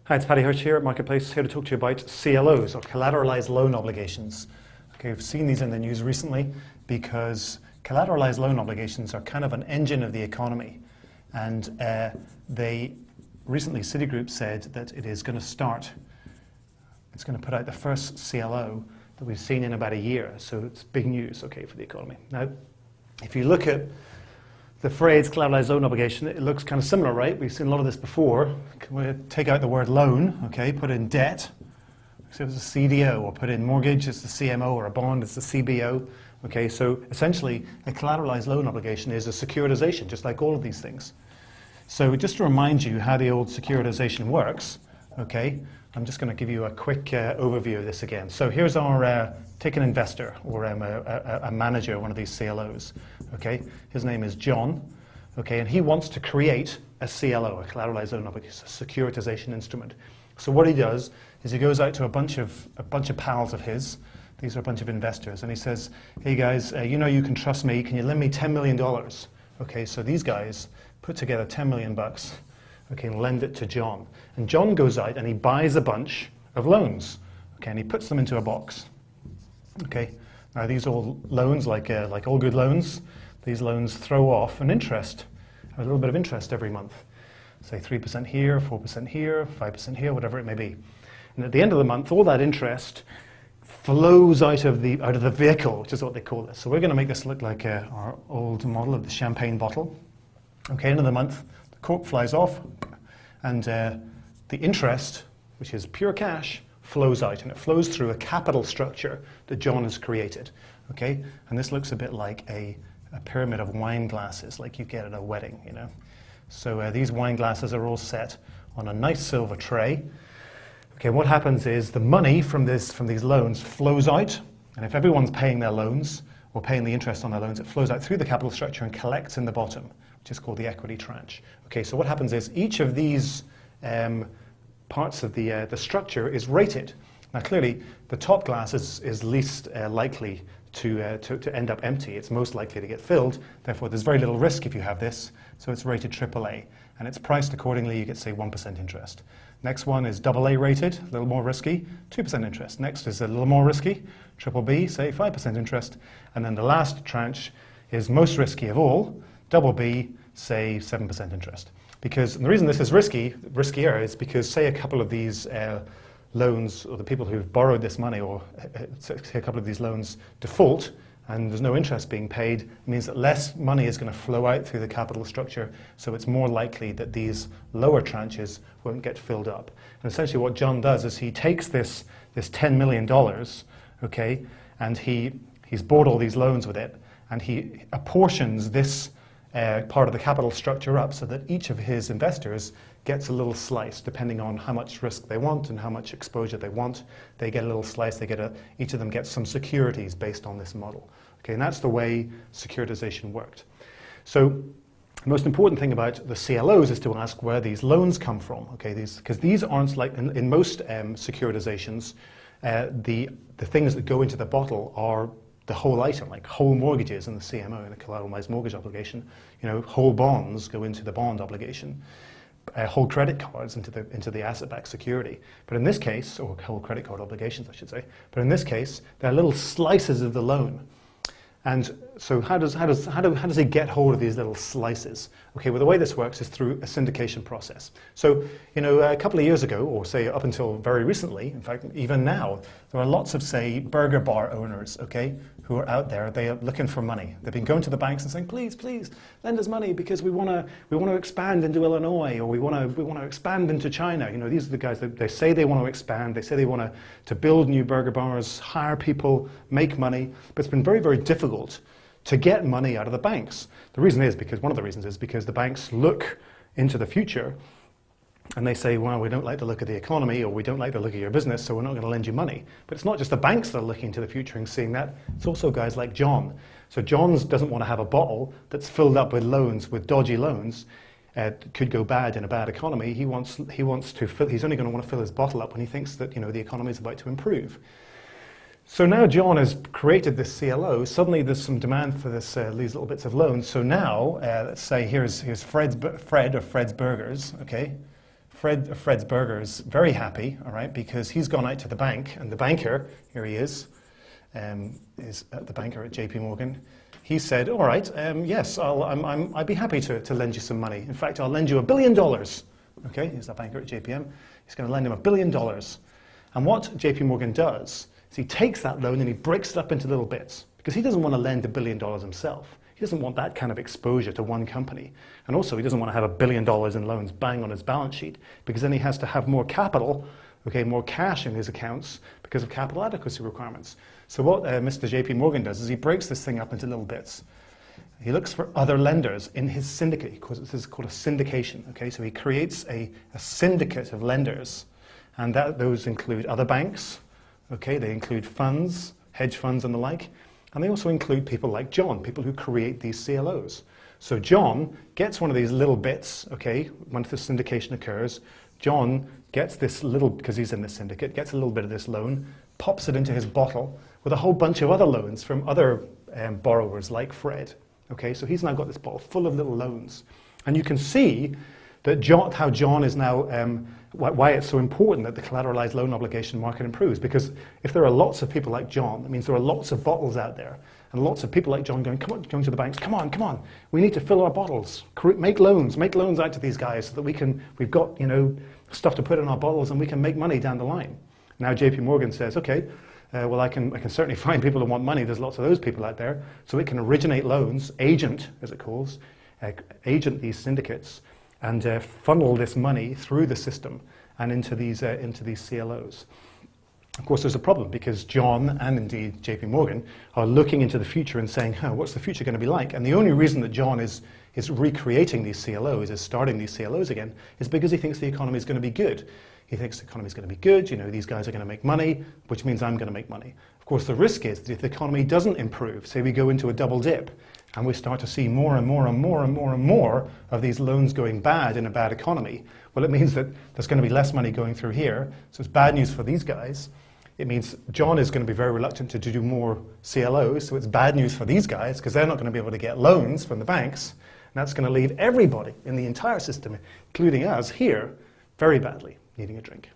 Hi, it's Paddy Hirsch here at Marketplace, here to talk to you about CLOs, or collateralized loan obligations. Okay, we've seen these in the news recently because collateralized loan obligations are kind of an engine of the economy. And they recently, Citigroup said that it is going to it's going to put out the first CLO that we've seen in about a year. So it's big news, okay, for the economy. Now, if you look at the phrase collateralized loan obligation, it looks kind of similar, right? We've seen a lot of this before. We take out the word loan, okay, put in debt, so it's a CDO, or put in mortgage, it's the CMO, or a bond, it's the CBO. Okay, so essentially, a collateralized loan obligation is a securitization, just like all of these things. So just to remind you how the old securitization works, okay, I'm just going to give you a quick overview of this again. So here's our, take an investor or a manager of one of these CLOs, okay? His name is John, okay, and he wants to create a CLO, a collateralized loan obligation, a securitization instrument. So what he does is he goes out to a bunch of pals of his. These are a bunch of investors, and he says, hey guys, you know you can trust me, can you lend me $10 million? Okay, so these guys put together $10 million bucks, okay, and lend it to John. And John goes out and he buys a bunch of loans, okay, and he puts them into a box, okay. Now these all loans, like all good loans, these loans throw off an interest, a little bit of interest every month. Say 3% here, 4% here, 5% here, whatever it may be. And at the end of the month, all that interest flows out of the vehicle, which is what they call this. So we're going to make this look like our old model of the champagne bottle. Okay, end of the month, the cork flies off, and the interest, which is pure cash, flows out, and it flows through a capital structure that John has created. Okay, and this looks a bit like a pyramid of wine glasses, like you get at a wedding, you know. So these wine glasses are all set on a nice silver tray. Okay, what happens is the money from these loans flows out, and if everyone's paying their loans or paying the interest on their loans, it flows out through the capital structure and collects in the bottom, which is called the equity tranche. Okay, so what happens is each of these parts of the structure is rated. Now clearly, the top glass is least likely to end up empty. It's most likely to get filled. Therefore, there's very little risk if you have this. So it's rated AAA, and it's priced accordingly. You get, say, 1% interest. Next one is AA rated, a little more risky, 2% interest. Next is a little more risky, BBB, say 5% interest. And then the last tranche is most risky of all, BB, say 7% interest. Because the reason this is riskier is because, say, a couple of these loans, or the people who've borrowed this money, or say a couple of these loans default, and there's no interest being paid, it means that less money is going to flow out through the capital structure, so it's more likely that these lower tranches won't get filled up. And essentially what John does is he takes this $10 million, okay, and he's bought all these loans with it, and he apportions this part of the capital structure up so that each of his investors gets a little slice depending on how much risk they want and how much exposure they want. They get a little slice, each of them gets some securities based on this model. Okay, and that's the way securitization worked. So the most important thing about the CLOs is to ask where these loans come from. Okay, because these aren't like, in most securitizations, the things that go into the bottle are the whole item, like whole mortgages in the CMO, in the collateralized mortgage obligation. You know, whole bonds go into the bond obligation. Whole credit cards into the asset-backed security. But in this case, or whole credit card obligations, I should say. But in this case, they're little slices of the loan. And so how does he get hold of these little slices? Okay, well the way this works is through a syndication process. So, you know, a couple of years ago, or say up until very recently, in fact, even now, there are lots of, say, burger bar owners, okay, who are out there. They are looking for money. They've been going to the banks and saying, please, please, lend us money because we want to expand into Illinois, or we want to expand into China. You know, these are the guys that they say they want to expand. They say they want to build new burger bars, hire people, make money. But it's been very, very difficult to get money out of the banks. The reason is because, one of the reasons is because the banks look into the future and they say, well, we don't like to look at the economy, or we don't like to look at your business, so we're not going to lend you money. But it's not just the banks that are looking to the future and seeing that, it's also guys like John. So John doesn't want to have a bottle that's filled up with loans, with dodgy loans. Could go bad in a bad economy. He's only going to want to fill his bottle up when he thinks that, you know, the economy is about to improve. So now John has created this CLO. Suddenly there's some demand for these little bits of loans. So now, let's say here's Fred or Fred's Burgers, okay? Fred's Burgers very happy, all right, because he's gone out to the bank, and the banker, here he is at the banker at JP Morgan. He said, all right, yes, I'd be happy to lend you some money. In fact, I'll lend you $1 billion. Okay, he's that banker at JPM. He's going to lend him $1 billion. And what JP Morgan does is he takes that loan and he breaks it up into little bits, because he doesn't want to lend $1 billion himself. He doesn't want that kind of exposure to one company. And also, he doesn't want to have $1 billion in loans bang on his balance sheet, because then he has to have more capital, okay, more cash in his accounts because of capital adequacy requirements. So what Mr. JP Morgan does is he breaks this thing up into little bits. He looks for other lenders in his syndicate. This is called a syndication. Okay, so he creates a syndicate of lenders, and those include other banks. Okay, they include funds, hedge funds, and the like, and they also include people like John, people who create these CLOs. So John gets one of these little bits. Okay, once the syndication occurs, John gets this little, because he's in the syndicate, gets a little bit of this loan, pops it into his bottle with a whole bunch of other loans from other borrowers like Fred. Okay, so he's now got this bottle full of little loans. And you can see that how John is now, why it's so important that the collateralized loan obligation market improves. Because if there are lots of people like John, that means there are lots of bottles out there. And lots of people like John going to the banks, come on, we need to fill our bottles. Make loans out to these guys so that we've got, stuff to put in our bottles and we can make money down the line. Now JP Morgan says, okay, well, I can certainly find people who want money. There's lots of those people out there. So it can originate loans, agent, as it calls, agent these syndicates, and funnel this money through the system and into these CLOs. Of course, there's a problem, because John and indeed JP Morgan are looking into the future and saying, what's the future going to be like? And the only reason that John is recreating these CLOs, is starting these CLOs again, is because he thinks the economy is going to be good. He thinks the economy is going to be good, these guys are going to make money, which means I'm going to make money. Of course, the risk is that if the economy doesn't improve, say we go into a double dip, and we start to see more and more of these loans going bad in a bad economy, well, it means that there's going to be less money going through here, so it's bad news for these guys. It means John is going to be very reluctant to do more CLOs, so it's bad news for these guys, because they're not going to be able to get loans from the banks, and that's going to leave everybody in the entire system, including us here, very badly needing a drink.